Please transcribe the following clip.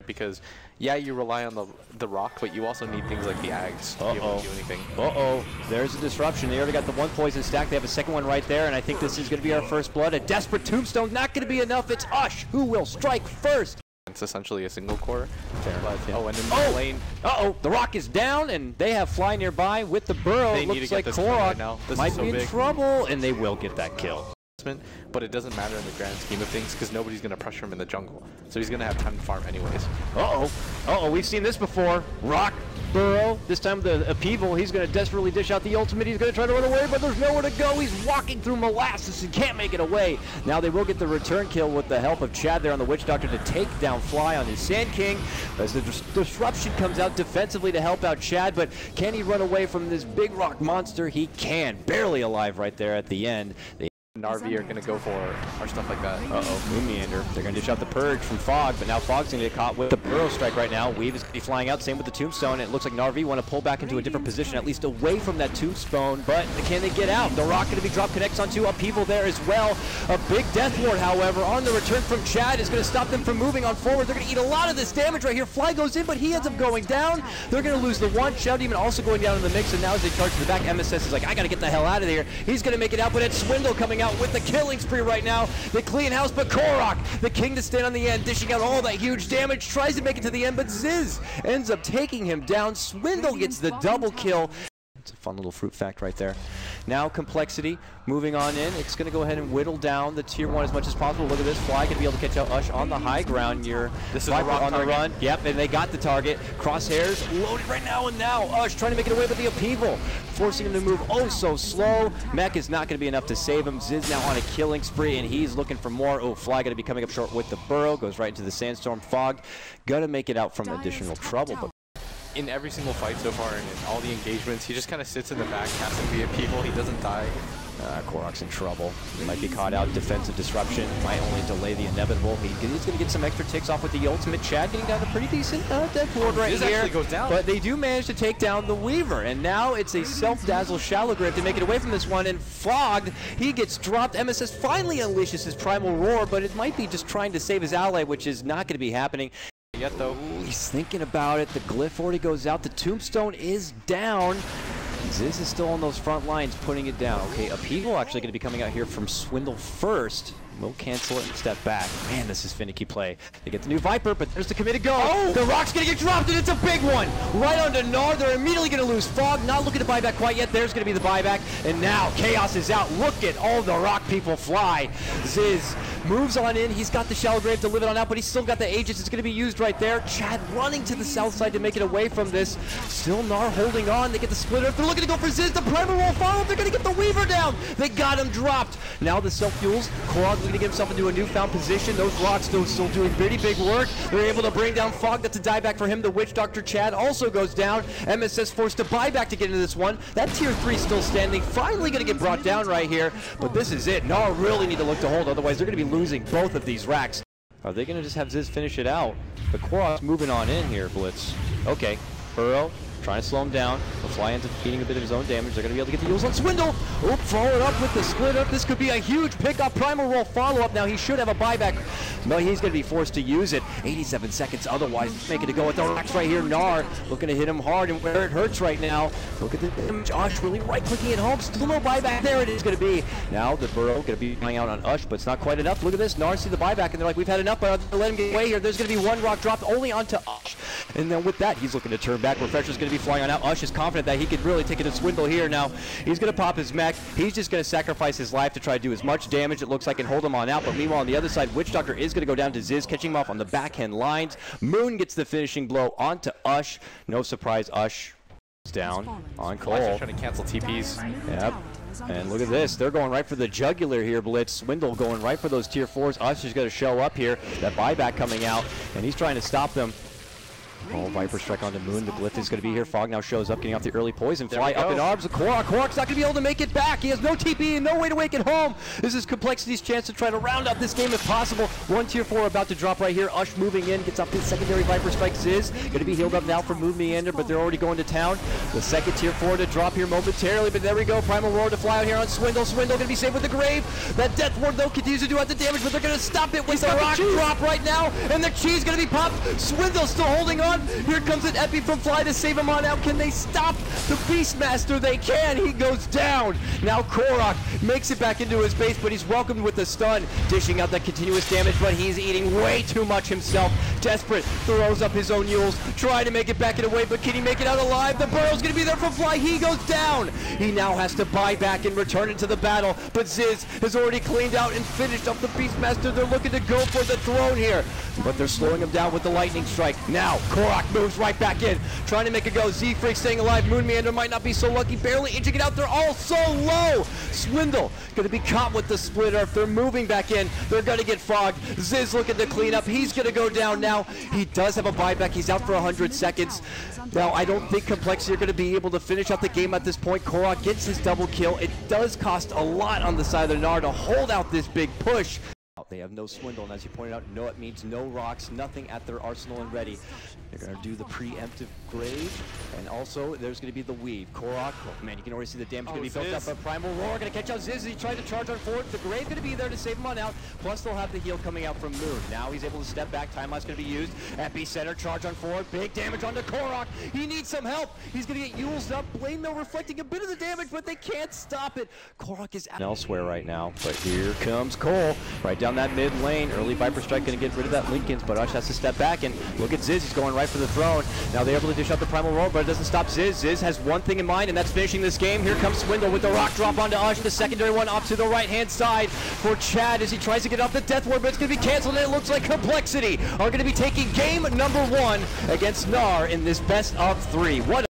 because yeah, you rely on the rock, but you also need things like the Ags to be able to do anything. There's a disruption. They already got the one poison stack. They have a second one right there, and I think this is going to be our first blood. A desperate tombstone, not going to be enough. It's Ush who will strike first. It's essentially a single core. But, yeah. and in the lane. The rock is down, and they have Fly nearby with the burrow. They Looks like Korok might be in trouble, and they will get that kill. But it doesn't matter in the grand scheme of things because nobody's going to pressure him in the jungle. So he's going to have time to farm anyways. We've seen this before. Rock, burrow, this time the upheaval. He's going to desperately dish out the ultimate. He's going to try to run away, but there's nowhere to go. He's walking through molasses and can't make it away. Now they will get the return kill with the help of Chad there on the Witch Doctor to take down Fly on his Sand King. As the disruption comes out defensively to help out Chad, but can he run away from this big rock monster? He can. Barely alive right there at the end. Narvi are going to go for or stuff like that. Moon Meander. They're going to dish out the Purge from Fog, but now Fog's going to get caught with the Burrow Strike right now. Weave is going to be flying out, same with the Tombstone. It looks like Narvi want to pull back into a different position, at least away from that Tombstone, but can they get out? The Rock going to be drop connects onto Upheaval there as well. A big Death Ward, however, on the return from Chad is going to stop them from moving on forward. They're going to eat a lot of this damage right here. Fly goes in, but he ends up going down. They're going to lose the one. Shadow Demon also going down in the mix, and now as they charge to the back, MSS is like, I got to get the hell out of here. He's going to make it out, but it's Swindle coming out with the killing spree right now. They clean house, but Korok, the king to stand on the end, dishing out all that huge damage, tries to make it to the end, but Ziz ends up taking him down. Swindle gets the double kill. It's a fun little fruit fact right there. Now Complexity moving on in. It's going to go ahead and whittle down the tier 1 as much as possible. Look at this. Fly going to be able to catch out Ush on the high ground. This is Viper on the run. Yep, and they got the target. Crosshairs loaded right now, and now Ush trying to make it away with the Upheaval, forcing him to move so slow. Mech is not going to be enough to save him. Ziz now on a killing spree, and he's looking for more. Fly going to be coming up short with the Burrow. Goes right into the Sandstorm. Fog going to make it out from additional trouble. But in every single fight so far and in all the engagements, he just kind of sits in the back, casting the Upheaval. He doesn't die. Korok's in trouble. He might be caught out. Defensive disruption might only delay the inevitable. He's going to get some extra ticks off with the ultimate. Chad getting down a pretty decent Death Ward right here. Actually goes down. But they do manage to take down the Weaver. And now it's a self-dazzle Shallow Grave to make it away from this one. And Fogged, he gets dropped. MSS finally unleashes his Primal Roar, but it might be just trying to save his ally, which is not going to be happening yet, though. He's thinking about it. The Glyph already goes out. The Tombstone is down. Ziz is still on those front lines, putting it down. Okay, Upheaval actually going to be coming out here from Swindle first. We'll cancel it and step back. Man, this is finicky play. They get the new Viper, but there's the committed go. The Rock's going to get dropped, and it's a big one. Right onto NAR. They're immediately going to lose Fog. Not looking to buy back quite yet. There's going to be the buyback. And now Chaos is out. Look at all the Rock people fly. Ziz moves on in. He's got the Shallow Grave to live it on out, but he's still got the Aegis. It's going to be used right there. Chad running to the south side to make it away from this. Still NAR holding on. They get the splitter. They're looking to go for Ziz. The Primal Roll follow. They're going to get the Weaver down. They got him dropped. Now the self-fuels. Korok's going to get himself into a newfound position. Those Rocks still doing pretty big work. They're able to bring down Fog. That's a dieback for him. The Witch Doctor Chad also goes down. MSS forced to buy back to get into this one. That tier 3 still standing. Finally going to get brought down right here. But this is it. NAR really need to look to hold. Otherwise, they're going to be losing both of these racks. Are they going to just have Ziz finish it out? The Korok's moving on in here, Blitz. Okay. Burrow trying to slow him down. The Fly ends up eating a bit of his own damage. They're going to be able to get the Yules on Swindle. Followed up with the split up. This could be a huge pickup. Primal Roll follow-up. Now he should have a buyback. No, he's going to be forced to use it. 87 seconds otherwise. Make it to go with the racks right here. NAR looking to hit him hard and where it hurts right now. Look at the damage. Ush really right-clicking at home. Still no buyback. There it is going to be. Now the Burrow going to be flying out on Ush, but it's not quite enough. Look at this. NAR see the buyback and they're like, we've had enough, but let him get away here. There's going to be one rock dropped only onto Ush. And then with that, he's looking to turn back. Refresher's going to be flying on out. Ush is confident that he could really take it to Swindle here. Now he's going to pop his mech. He's just going to sacrifice his life to try to do as much damage, it looks like, and hold him on out. But meanwhile, on the other side, Witch Doctor is going to go down to Ziz, catching him off on the backhand lines. Moon gets the finishing blow onto Ush. No surprise, Ush is down on CoL. Trying to cancel TPs. Yep. And look at this. They're going right for the jugular here, Blitz. Swindle going right for those tier 4s. Ush is going to show up here. That buyback coming out, and he's trying to stop them. Oh, Viper Strike onto Moon. The Glyph is going to be here. Fog now shows up, getting off the early poison. Fly There up we in go. arms of Korok. Korok's not going to be able to make it back. He has no TP and no way to wake it home. This is Complexity's chance to try to round out this game if possible. One tier 4 about to drop right here. Ush moving in, gets off his secondary Viper Strike. Ziz going to be healed up now from Moon Meander, but they're already going to town. The second tier 4 to drop here momentarily, but there we go. Primal Roar to fly out here on Swindle. Swindle going to be saved with the Grave. That Death Ward though continues to do out the damage, but they're going to stop it with the rock drop right now, and the cheese going to be popped. Swindle still holding on. Here comes an Epi from Fly to save him on out. Can they stop the Beastmaster? They can. He goes down. Now Korok makes it back into his base, but he's welcomed with the stun, dishing out that continuous damage, but he's eating way too much himself. Desperate, throws up his own Yules, trying to make it back in a way, but can he make it out alive? The Burrow's going to be there for Fly. He goes down. He now has to buy back and return into the battle, but Ziz has already cleaned out and finished up the Beastmaster. They're looking to go for the throne here, but they're slowing him down with the Lightning Strike. Now Korok moves right back in, trying to make it go. Z-Freak staying alive. Moon Meander might not be so lucky, barely inching it out. They're all so low. Swindle going to be caught with the splitter. If they're moving back in, they're going to get fogged. Ziz looking to clean up. He's going to go down now. He does have a buyback. He's out for 100 seconds. Now, I don't think Complexity are going to be able to finish out the game at this point. Korok gets his double kill. It does cost a lot on the side of the NAR to hold out this big push. They have no Swindle, and as you pointed out, no, it means no rocks, nothing at their arsenal and ready. They're going to do the preemptive Grave, and also there's going to be the Weave. Korok, oh man, you can already see the damage going to be built up, but Primal Roar going to catch out Ziz as he tried to charge on forward. The Grave going to be there to save him on out, plus they'll have the heal coming out from Moon. Now he's able to step back, time lapse going to be used. Epicenter, charge on forward, big damage onto Korok. He needs some help. He's going to get Yules up. Blade though reflecting a bit of the damage, but they can't stop it. Korok is elsewhere right now, but here comes CoL, right down that mid lane. Early Viper Strike going to get rid of that Linken's, but Ush has to step back and look at Ziz. He's going right for the throne. Now they're able to dish out the Primal Roar, but it doesn't stop Ziz. Ziz has one thing in mind, and that's finishing this game. Here comes Swindle with the rock drop onto Ush. The secondary one off to the right-hand side for Chad as he tries to get off the Death Ward, but it's going to be canceled, and it looks like Complexity are going to be taking game number 1 against NAR in this best of 3. What